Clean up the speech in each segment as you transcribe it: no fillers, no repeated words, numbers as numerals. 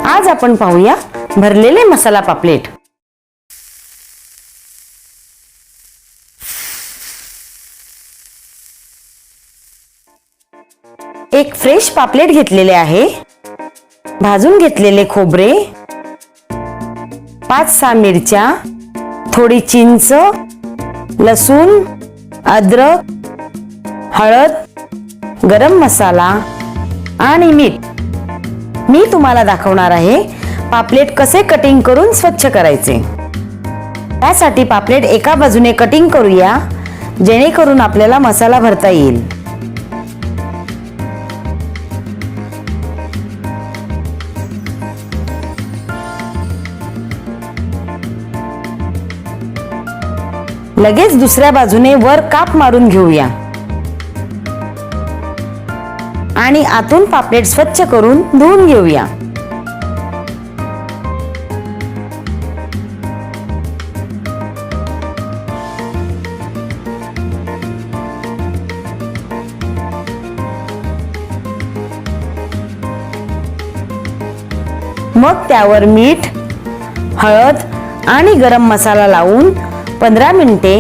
आज आपण पाहूया भरलेले मसाला पापलेट। एक फ्रेश पापलेट घेतलेले आहे, भाजून घेतलेले खोबरे, 5-6 मिरच्या, थोडी चिंच, लसूण, अद्रक, हळद, गरम मसाला आणि मीठ। मी तुम्हाला दाखवणार आहे पापलेट कसे कटिंग करून स्वच्छ करायचे। त्यासाठी पापलेट एका बाजूने कटिंग करूया, जेणेकरून आपल्याला मसाला भरता येईल। लगेच दुसऱ्या बाजूने वर काप मारून घेऊया आणि आतून पापलेट स्वच्छ करून धुवून घेऊया। मग त्यावर मीठ, हळद आणि गरम मसाला लावून 15 मिनिटे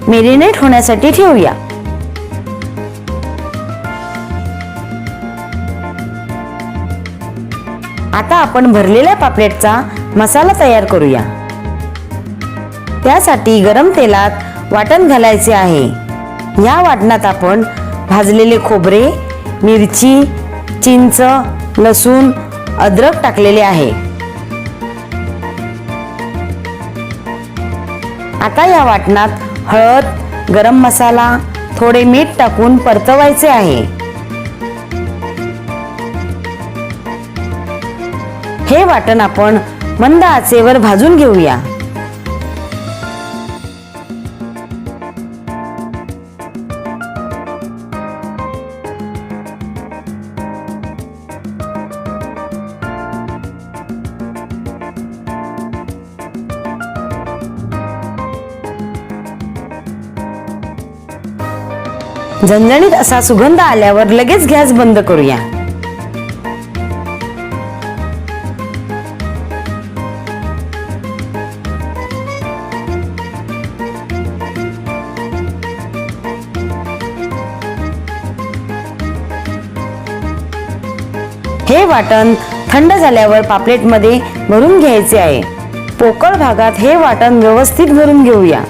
मॅरिनेट होण्यासाठी ठेवूया। आता आपण भरलेल्या पापलेटचा मसाला तयार करूया। त्यासाठी गरम तेलात वाटण घालायचे आहे। या वाटणात आपण भाजलेले खोबरे, मिरची, चिंच, लसूण, अद्रक टाकलेले आहे। आता या वाटणात हळद, गरम मसाला, थोडे मीठ टाकून परतवायचे आहे। हे वाटण आपण मंद आचेवर भाजून घेऊया। झणझणीत असा सुगंध आल्यावर लगेच गॅस बंद करूया। हे वाटण थंड झाल्यावर पापलेट मध्ये भरून घ्यायचे आहे। पोकळ भागात हे वाटण व्यवस्थित भरून घेऊया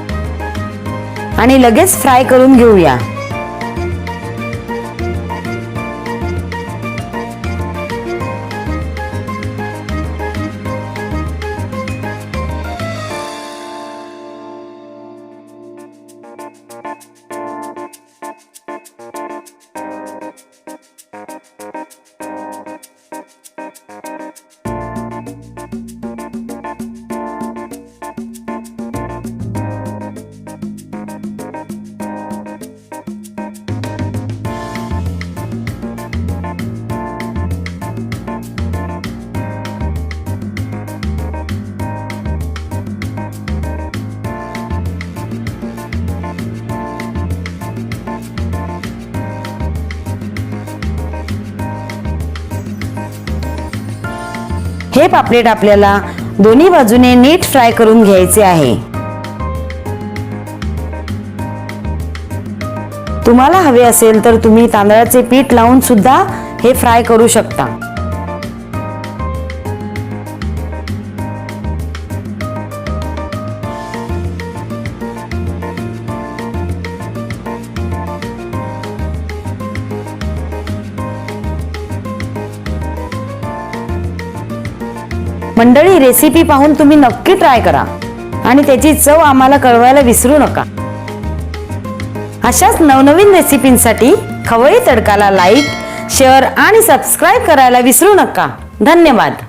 आणि लगेच फ्राय करून घेऊया। हे पापलेट आपल्याला दोन्ही बाजूने नीट फ्राय करून घ्यायचे आहे। तुम्हाला हवे असेल तर तुम्ही तांदळाचे पीठ लावून सुद्धा हे फ्राय करू शकता। मंडळी, रेसिपी पाहून तुम्ही नक्की ट्राय करा आणि त्याची चव आम्हाला कळवायला विसरू नका। अशाच नवनवीन रेसिपींसाठी खवळी तडकाला लाईक, शेअर आणि सबस्क्राइब करायला विसरू नका। धन्यवाद।